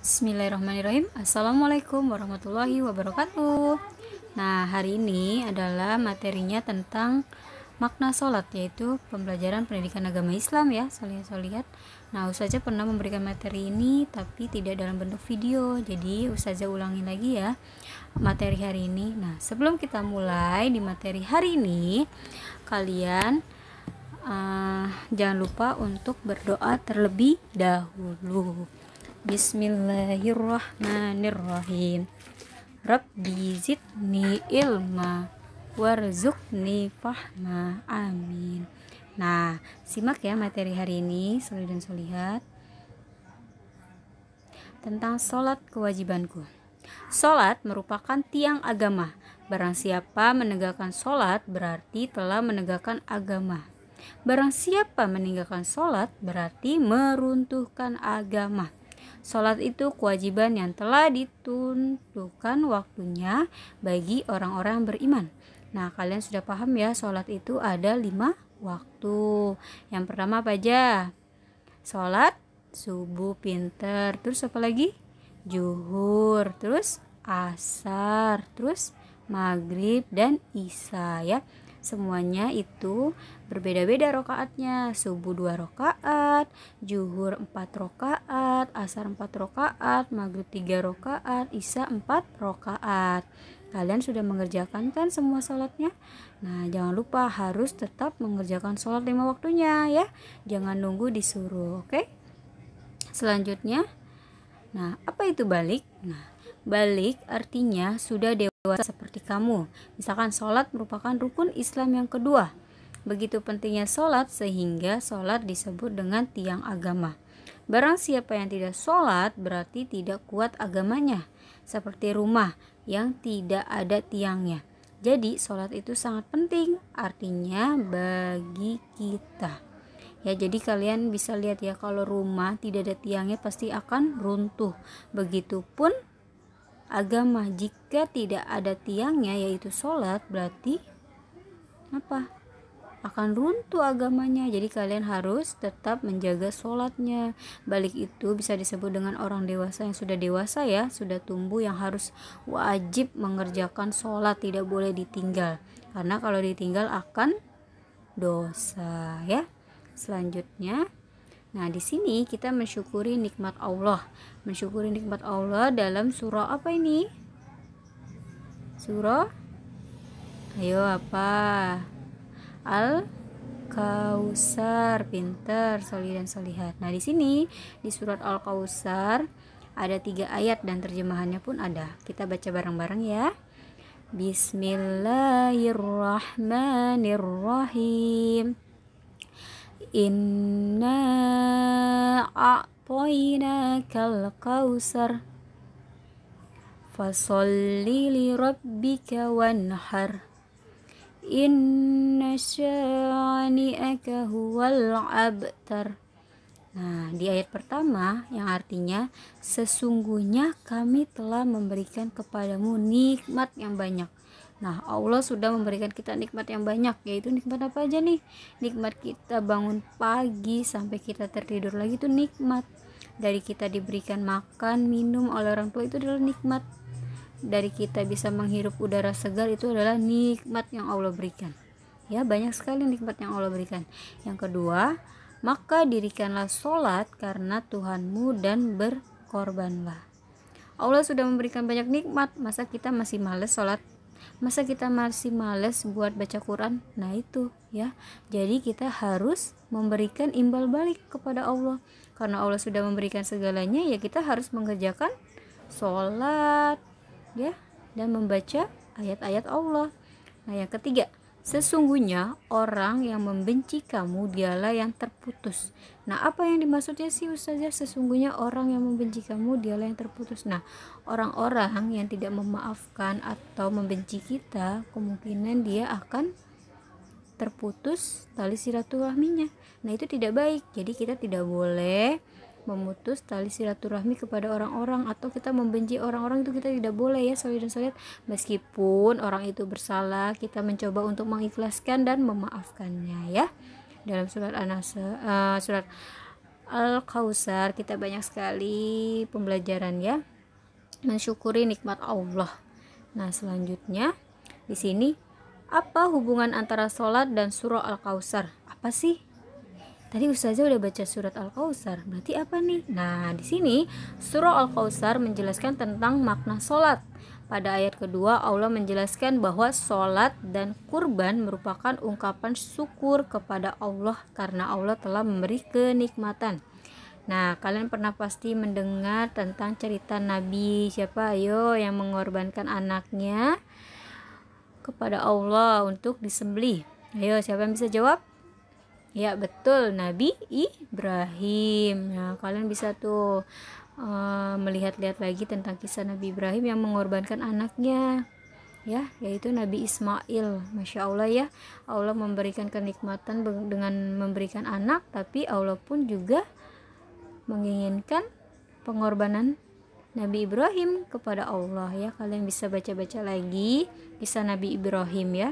Bismillahirrahmanirrahim. Assalamualaikum warahmatullahi wabarakatuh. Nah, hari ini adalah materinya tentang makna sholat, yaitu pembelajaran pendidikan agama Islam ya, solihat-solihat. Nah, Ustazah pernah memberikan materi ini tapi tidak dalam bentuk video. Jadi Ustazah ulangi lagi ya materi hari ini. Nah, sebelum kita mulai di materi hari ini, kalian jangan lupa untuk berdoa terlebih dahulu. Bismillahirrahmanirrahim. Rabbi zidni ilma warzuqni fahma. Amin. Nah, simak ya materi hari ini, solih dan solihat, tentang sholat kewajibanku. Sholat merupakan tiang agama. Barang siapa menegakkan sholat berarti telah menegakkan agama. Barang siapa meninggalkan sholat berarti meruntuhkan agama. Sholat itu kewajiban yang telah ditentukan waktunya bagi orang-orang beriman. Nah, kalian sudah paham ya, sholat itu ada 5 waktu. Yang pertama apa aja? Sholat subuh, pinter. Terus apa lagi? Zuhur. Terus asar. Terus maghrib dan isya ya. Semuanya itu berbeda-beda rokaatnya. Subuh 2 rokaat, zuhur 4 rokaat, asar 4 rokaat, maghrib 3 rokaat, isya 4 rokaat. Kalian sudah mengerjakan kan semua sholatnya? Nah, jangan lupa harus tetap mengerjakan sholat 5 waktunya ya. Jangan nunggu disuruh, oke? Selanjutnya, nah, apa itu balik? Nah, balik artinya sudah dewasa seperti kamu. Misalkan sholat merupakan rukun Islam yang kedua. Begitu pentingnya sholat sehingga sholat disebut dengan tiang agama. Barang siapa yang tidak sholat berarti tidak kuat agamanya. Seperti rumah yang tidak ada tiangnya. Jadi sholat itu sangat penting artinya bagi kita. Ya, jadi kalian bisa lihat ya, kalau rumah tidak ada tiangnya pasti akan runtuh. Begitupun agama, jika tidak ada tiangnya yaitu sholat berarti apa? Akan runtuh agamanya. Jadi kalian harus tetap menjaga sholatnya. Balik itu bisa disebut dengan orang dewasa yang sudah dewasa ya, sudah tumbuh, yang harus wajib mengerjakan sholat, tidak boleh ditinggal. Karena kalau ditinggal akan dosa ya. Selanjutnya, nah di sini kita mensyukuri nikmat Allah. Mensyukuri nikmat Allah dalam surah apa ini? Surah, ayo apa? Al-Kausar. Pinter, solih dan solihat. Nah di sini di surat Al-Kausar ada 3 ayat dan terjemahannya pun ada. Kita baca bareng-bareng ya. Bismillahirrahmanirrahim. Inna a'tainakal kausar fasolli li rabbika wanhar inna syani'aka huwal abtar. Nah, di ayat pertama yang artinya sesungguhnya kami telah memberikan kepadamu nikmat yang banyak. Nah, Allah sudah memberikan kita nikmat yang banyak, yaitu nikmat apa aja nih? Nikmat kita bangun pagi sampai kita tertidur lagi itu nikmat. Dari kita diberikan makan, minum oleh orang tua itu adalah nikmat. Dari kita bisa menghirup udara segar itu adalah nikmat yang Allah berikan. Ya, banyak sekali nikmat yang Allah berikan. Yang kedua, maka dirikanlah sholat karena Tuhanmu dan berkorbanlah. Allah sudah memberikan banyak nikmat, masa kita masih males sholat? Masa kita masih males buat baca Quran? Nah itu ya. Jadi kita harus memberikan imbal balik kepada Allah. Karena Allah sudah memberikan segalanya, ya kita harus mengerjakan sholat ya, dan membaca ayat-ayat Allah. Nah yang ketiga, sesungguhnya orang yang membenci kamu dialah yang terputus. Nah apa yang dimaksudnya sih Ustazah? Sesungguhnya orang yang membenci kamu dialah yang terputus. Nah, orang-orang yang tidak memaafkan atau membenci kita, kemungkinan dia akan terputus tali silaturahminya. Nah itu tidak baik. Jadi kita tidak boleh memutus tali silaturahmi kepada orang-orang, atau kita membenci orang-orang, itu kita tidak boleh ya solid dan solihat. Meskipun orang itu bersalah, kita mencoba untuk mengikhlaskan dan memaafkannya ya. Dalam surat Al-Kautsar. Kita banyak sekali pembelajaran ya, mensyukuri nikmat Allah. Nah, selanjutnya di sini apa hubungan antara sholat dan surah Al-Kautsar? Apa sih? Tadi Ustazah udah baca surat Al-Kautsar, berarti apa nih? Nah, di sini surah Al-Kautsar menjelaskan tentang makna sholat. Pada ayat kedua, Allah menjelaskan bahwa sholat dan kurban merupakan ungkapan syukur kepada Allah karena Allah telah memberi kenikmatan. Nah, kalian pernah pasti mendengar tentang cerita Nabi siapa? Ayo, yang mengorbankan anaknya kepada Allah untuk disembelih. Ayo, siapa yang bisa jawab? Ya, betul, Nabi Ibrahim. Nah, kalian bisa tuh melihat-lihat lagi tentang kisah Nabi Ibrahim yang mengorbankan anaknya, ya, yaitu Nabi Ismail. Masya Allah ya, Allah memberikan kenikmatan dengan memberikan anak, tapi Allah pun juga menginginkan pengorbanan Nabi Ibrahim kepada Allah ya. Kalian bisa baca-baca lagi kisah Nabi Ibrahim ya.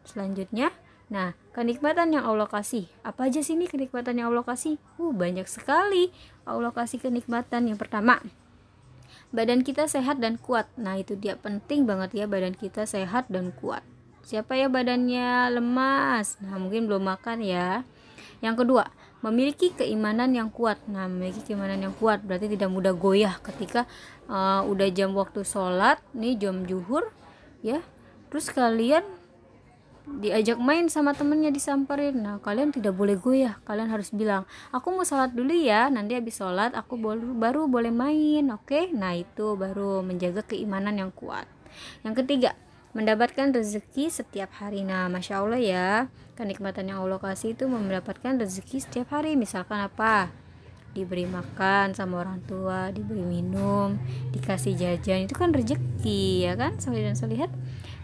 Selanjutnya, nah, kenikmatan yang Allah kasih. Apa aja sih ini kenikmatan yang Allah kasih? Banyak sekali Allah kasih kenikmatan. Yang pertama, badan kita sehat dan kuat. Nah, itu dia, penting banget ya, badan kita sehat dan kuat. Siapa ya badannya lemas? Nah, mungkin belum makan ya. Yang kedua, memiliki keimanan yang kuat. Nah, memiliki keimanan yang kuat berarti tidak mudah goyah ketika udah jam waktu sholat nih, jam zuhur ya, terus kalian diajak main sama temennya, disamperin. Nah, kalian tidak boleh goyah, kalian harus bilang, aku mau sholat dulu ya, nanti habis sholat aku baru boleh main. Oke? Nah, itu baru menjaga keimanan yang kuat. Yang ketiga, mendapatkan rezeki setiap hari. Nah, Masya Allah ya, kenikmatan yang Allah kasih itu mendapatkan rezeki setiap hari. Misalkan apa? Diberi makan sama orang tua, diberi minum, dikasih jajan, itu kan rezeki ya kan, solihin dan solihat.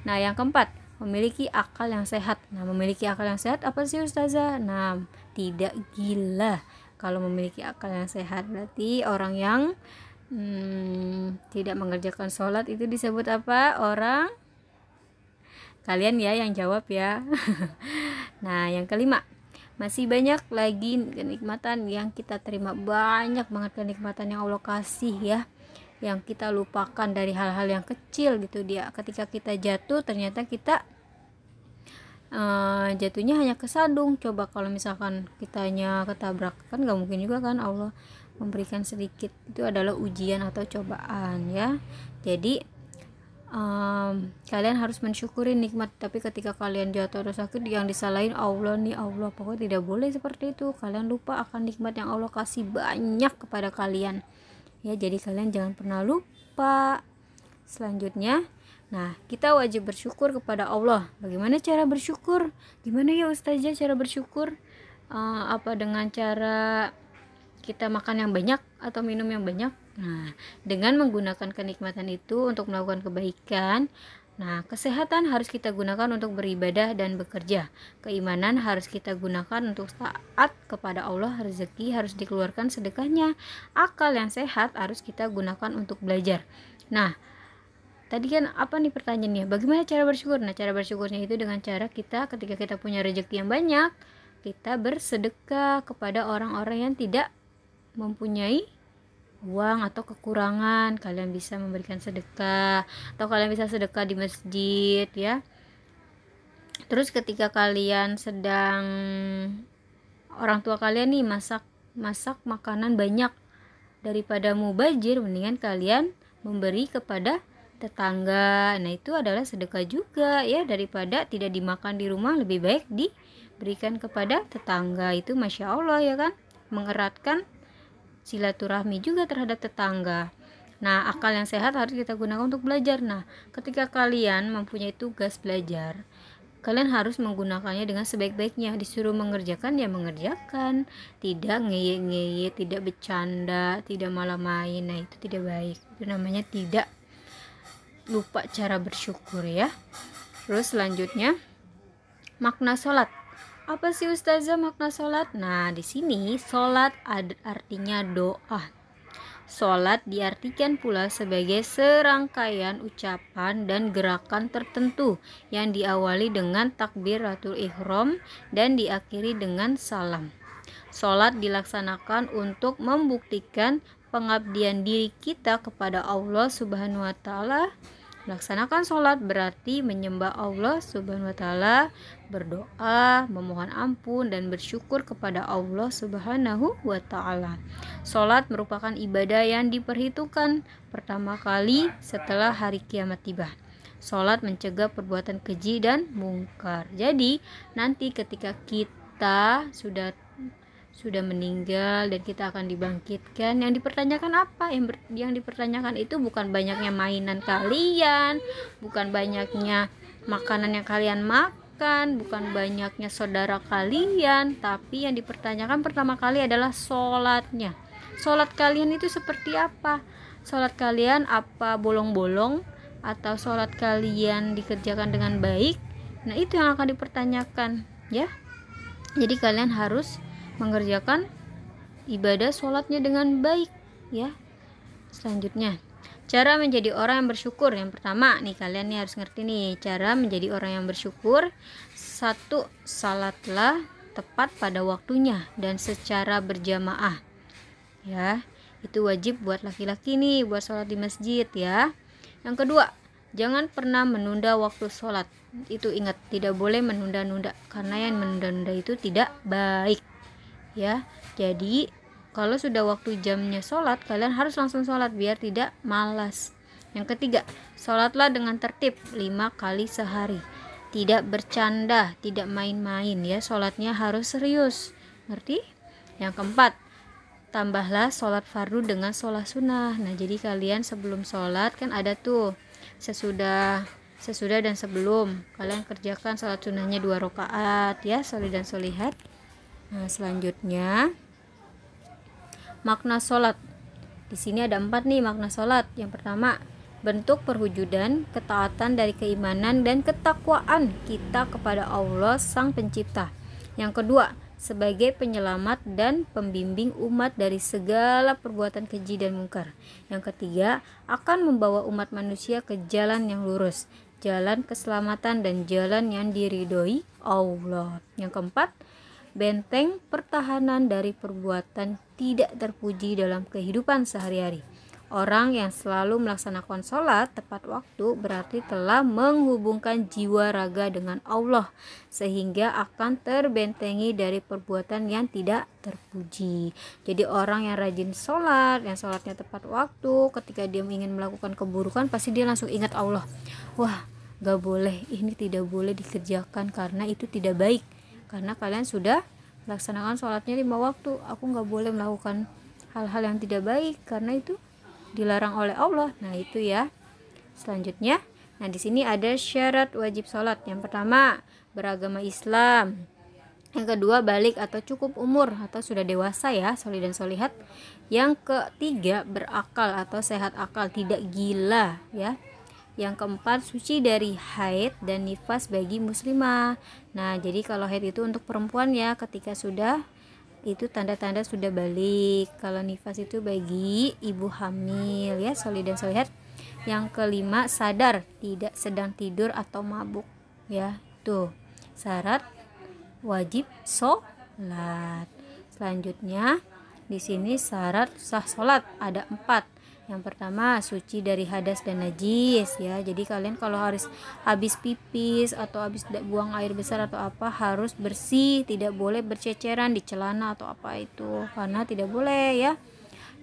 Nah, yang keempat, memiliki akal yang sehat. Nah, memiliki akal yang sehat apa sih Ustazah? Nah, tidak gila. Kalau memiliki akal yang sehat berarti orang yang tidak mengerjakan sholat itu disebut apa? Orang, kalian ya yang jawab ya. Nah, yang kelima, masih banyak lagi kenikmatan yang kita terima. Banyak banget kenikmatan yang Allah kasih ya, yang kita lupakan dari hal-hal yang kecil gitu. Dia ketika kita jatuh ternyata kita jatuhnya hanya kesandung. Coba kalau misalkan kitanya ketabrak, kan gak mungkin juga kan Allah memberikan sedikit. Itu adalah ujian atau cobaan ya. Jadi kalian harus mensyukuri nikmat. Tapi ketika kalian jatuh atau sakit, yang disalahin Allah nih, Allah. Pokoknya tidak boleh seperti itu. Kalian lupa akan nikmat yang Allah kasih banyak kepada kalian ya. Jadi kalian jangan pernah lupa. Selanjutnya, nah, kita wajib bersyukur kepada Allah. Bagaimana cara bersyukur? Gimana ya Ustazah cara bersyukur? Apa dengan cara kita makan yang banyak atau minum yang banyak? Nah, dengan menggunakan kenikmatan itu untuk melakukan kebaikan. Nah, kesehatan harus kita gunakan untuk beribadah dan bekerja. Keimanan harus kita gunakan untuk taat kepada Allah. Rezeki harus dikeluarkan sedekahnya. Akal yang sehat harus kita gunakan untuk belajar. Nah, tadi kan apa nih pertanyaannya? Bagaimana cara bersyukur? Nah, cara bersyukurnya itu dengan cara kita ketika kita punya rezeki yang banyak, kita bersedekah kepada orang-orang yang tidak mempunyai uang atau kekurangan. Kalian bisa memberikan sedekah, atau kalian bisa sedekah di masjid ya. Terus ketika kalian sedang, orang tua kalian nih masak makanan banyak, daripada mubazir mendingan kalian memberi kepada tetangga. Nah, itu adalah sedekah juga ya, daripada tidak dimakan di rumah, lebih baik diberikan kepada tetangga. Itu Masya Allah ya kan, mengeratkan silaturahmi juga terhadap tetangga. Nah, akal yang sehat harus kita gunakan untuk belajar. Nah, ketika kalian mempunyai tugas belajar, kalian harus menggunakannya dengan sebaik-baiknya. Disuruh mengerjakan ya mengerjakan, tidak ngeye-ngeye, tidak bercanda, tidak malah main. Nah, itu tidak baik. Itu namanya tidak lupa cara bersyukur ya. Terus selanjutnya, makna sholat. Apa sih Ustazah makna sholat? Nah, di sini sholat artinya doa. Sholat diartikan pula sebagai serangkaian ucapan dan gerakan tertentu yang diawali dengan takbiratul ihram dan diakhiri dengan salam. Sholat dilaksanakan untuk membuktikan pengabdian diri kita kepada Allah Subhanahu wa taala. Melaksanakan sholat berarti menyembah Allah Subhanahu wa taala, berdoa, memohon ampun dan bersyukur kepada Allah Subhanahu wa taala. Sholat merupakan ibadah yang diperhitungkan pertama kali setelah hari kiamat tiba. Sholat mencegah perbuatan keji dan mungkar. Jadi nanti ketika kita sudah meninggal dan kita akan dibangkitkan, yang dipertanyakan apa? Yang dipertanyakan itu bukan banyaknya mainan kalian, bukan banyaknya makanan yang kalian makan, bukan banyaknya saudara kalian, tapi yang dipertanyakan pertama kali adalah sholatnya. Sholat kalian itu seperti apa? Sholat kalian apa bolong-bolong, atau sholat kalian dikerjakan dengan baik? Nah, itu yang akan dipertanyakan, ya. Jadi kalian harus mengerjakan ibadah sholatnya dengan baik, ya. Selanjutnya, cara menjadi orang yang bersyukur. Yang pertama nih, kalian nih harus ngerti nih cara menjadi orang yang bersyukur. 1. Salatlah tepat pada waktunya dan secara berjamaah, ya. Itu wajib buat laki-laki nih, buat sholat di masjid, ya. Yang kedua, jangan pernah menunda waktu sholat. Itu ingat, tidak boleh menunda-nunda, karena yang menunda-nunda itu tidak baik, ya. Jadi kalau sudah waktu jamnya sholat, kalian harus langsung sholat biar tidak malas. Yang ketiga, sholatlah dengan tertib 5 kali sehari, tidak bercanda, tidak main-main, ya. Sholatnya harus serius, ngerti? Yang keempat, tambahlah sholat fardu dengan sholat sunnah. Nah, jadi kalian sebelum sholat kan ada tuh sesudah dan sebelum, kalian kerjakan sholat sunnahnya 2 rakaat, ya, sholih dan sholihat. Nah, selanjutnya makna sholat. Di sini ada 4 nih makna sholat. Yang pertama, bentuk perwujudan ketaatan dari keimanan dan ketakwaan kita kepada Allah Sang Pencipta. Yang kedua, sebagai penyelamat dan pembimbing umat dari segala perbuatan keji dan mungkar. Yang ketiga, akan membawa umat manusia ke jalan yang lurus, jalan keselamatan dan jalan yang diridhoi Allah. Yang keempat, benteng pertahanan dari perbuatan tidak terpuji dalam kehidupan sehari-hari. Orang yang selalu melaksanakan sholat tepat waktu berarti telah menghubungkan jiwa raga dengan Allah, sehingga akan terbentengi dari perbuatan yang tidak terpuji. Jadi orang yang rajin sholat, yang sholatnya tepat waktu, ketika dia ingin melakukan keburukan pasti dia langsung ingat Allah. Wah, gak boleh, ini tidak boleh dikerjakan karena itu tidak baik. Karena kalian sudah melaksanakan sholatnya 5 waktu, aku gak boleh melakukan hal-hal yang tidak baik karena itu dilarang oleh Allah. Nah, itu ya. Selanjutnya, nah di sini ada syarat wajib sholat. Yang pertama, beragama Islam. Yang kedua, balik atau cukup umur atau sudah dewasa, ya, sholih dan sholihat. Yang ketiga, berakal atau sehat akal, tidak gila, ya. Yang keempat, suci dari haid dan nifas bagi muslimah. Nah, jadi kalau haid itu untuk perempuan, ya, ketika sudah, itu tanda-tanda sudah balik. Kalau nifas itu bagi ibu hamil, ya, sholih dan sholihat. Yang kelima, sadar, tidak sedang tidur atau mabuk, ya. Tuh syarat wajib sholat. Selanjutnya di sini syarat sah sholat ada 4. Yang pertama, suci dari hadas dan najis, ya. Jadi kalian kalau habis pipis atau habis buang air besar atau apa harus bersih, tidak boleh berceceran di celana atau apa itu, karena tidak boleh, ya.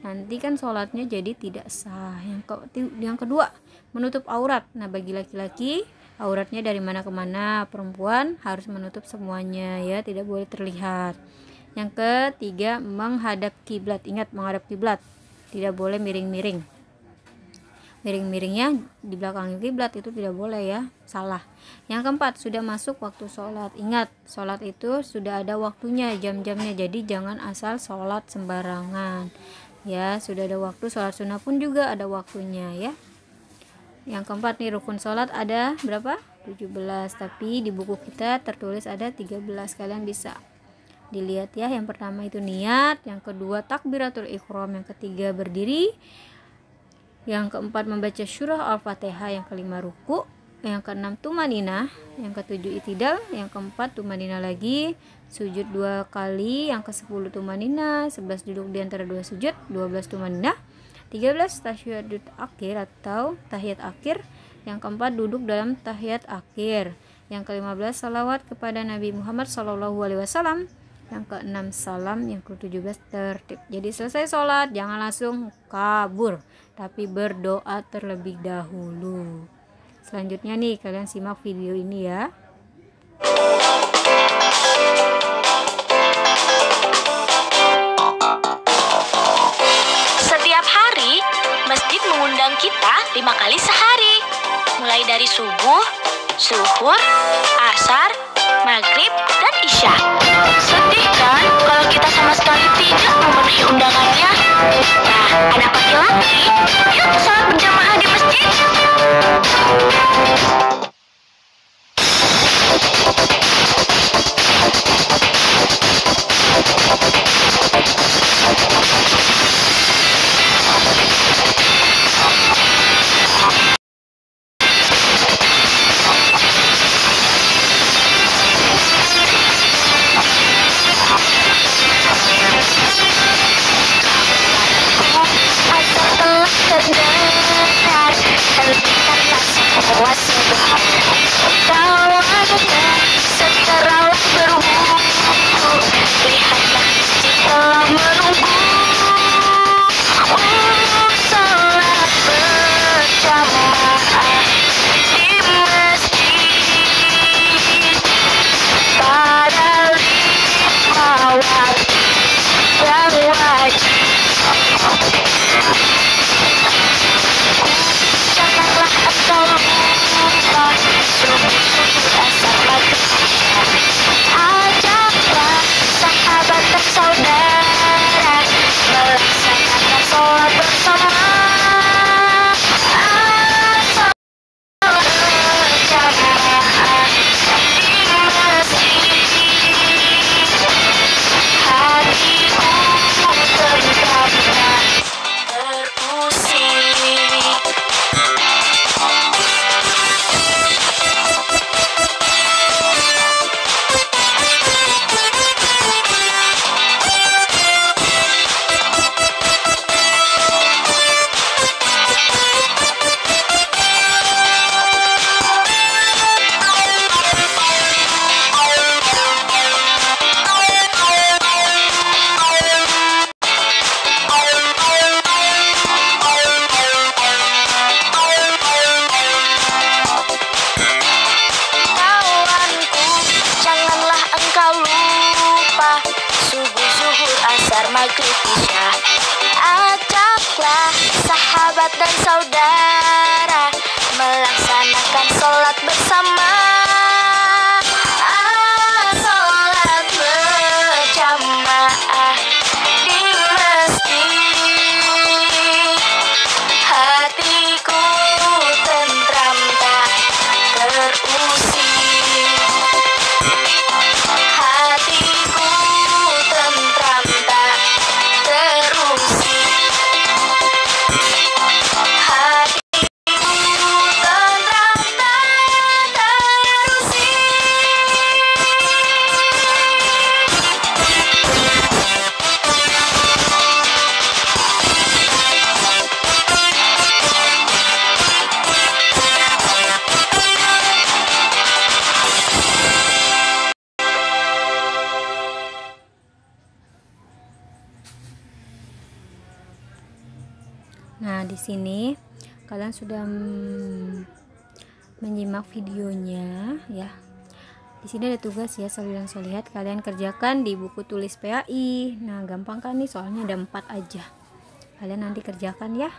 Nanti kan sholatnya jadi tidak sah. Yang kedua, menutup aurat. Nah, bagi laki-laki auratnya dari mana ke mana, perempuan harus menutup semuanya, ya, tidak boleh terlihat. Yang ketiga, menghadap kiblat. Ingat, menghadap kiblat. Tidak boleh miring-miring. Miring-miringnya di belakang kiblat itu tidak boleh, ya, salah. Yang keempat, sudah masuk waktu sholat. Ingat, sholat itu sudah ada waktunya, jam-jamnya. Jadi jangan asal sholat sembarangan, ya. Sudah ada waktu. Sholat sunnah pun juga ada waktunya, ya. Yang keempat nih, rukun sholat ada berapa? 17, tapi di buku kita tertulis ada 13. Kalian bisa dilihat, ya. Yang pertama itu niat, yang kedua takbiratul ihram, yang ketiga berdiri, yang keempat membaca surah Al-Fatihah, yang kelima ruku, yang keenam tumanina, yang ketujuh itidal, yang keempat tumanina lagi, sujud 2 kali, yang ke-10 tumanina, 11 duduk di antara 2 sujud, 12 tumanina, 13 tasyahud akhir atau tahiyat akhir, yang keempat duduk dalam tahiyat akhir, yang ke-15 salawat kepada Nabi Muhammad SAW, yang ke-6 salam, yang ke-17 tertib. Jadi selesai sholat jangan langsung kabur, tapi berdoa terlebih dahulu. Selanjutnya nih kalian simak video ini ya. Setiap hari masjid mengundang kita 5 kali sehari, mulai dari subuh, zuhur, asar, maghrib, dan isya. Sedih kan kalau kita sama sekali tidak memenuhi undangannya? Nah, anak laki-laki, yuk sholat berjamaah di masjid. Maghrib isya, ajaklah sahabat dan saudara melaksanakan sholat bersama. Sholat berjamaah di masjid, hatiku tentram tak terusik. Hatiku tentram tak terusik. Hatiku tentram tak terusik. Nah, di sini kalian sudah menyimak videonya ya. Di sini ada tugas ya, sholih dan sholihat, kalian kerjakan di buku tulis PAI. Nah, gampang kan nih, soalnya ada 4 aja. Kalian nanti kerjakan ya.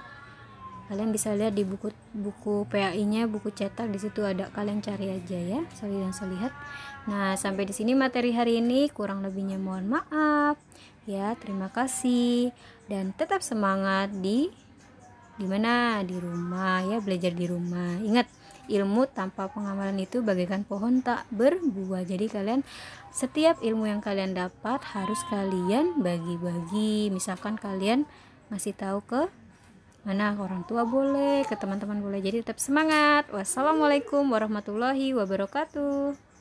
Kalian bisa lihat di buku PAI-nya, buku cetak, di situ ada, kalian cari aja ya, sholih dan sholihat. Nah, sampai di sini materi hari ini, kurang lebihnya mohon maaf ya. Terima kasih dan tetap semangat di mana? Di rumah ya, belajar di rumah. Ingat, ilmu tanpa pengamalan itu bagaikan pohon tak berbuah. Jadi kalian, setiap ilmu yang kalian dapat harus kalian bagi-bagi. Misalkan kalian masih tahu ke mana ke orang tua boleh, ke teman-teman boleh. Jadi tetap semangat. Wassalamualaikum warahmatullahi wabarakatuh.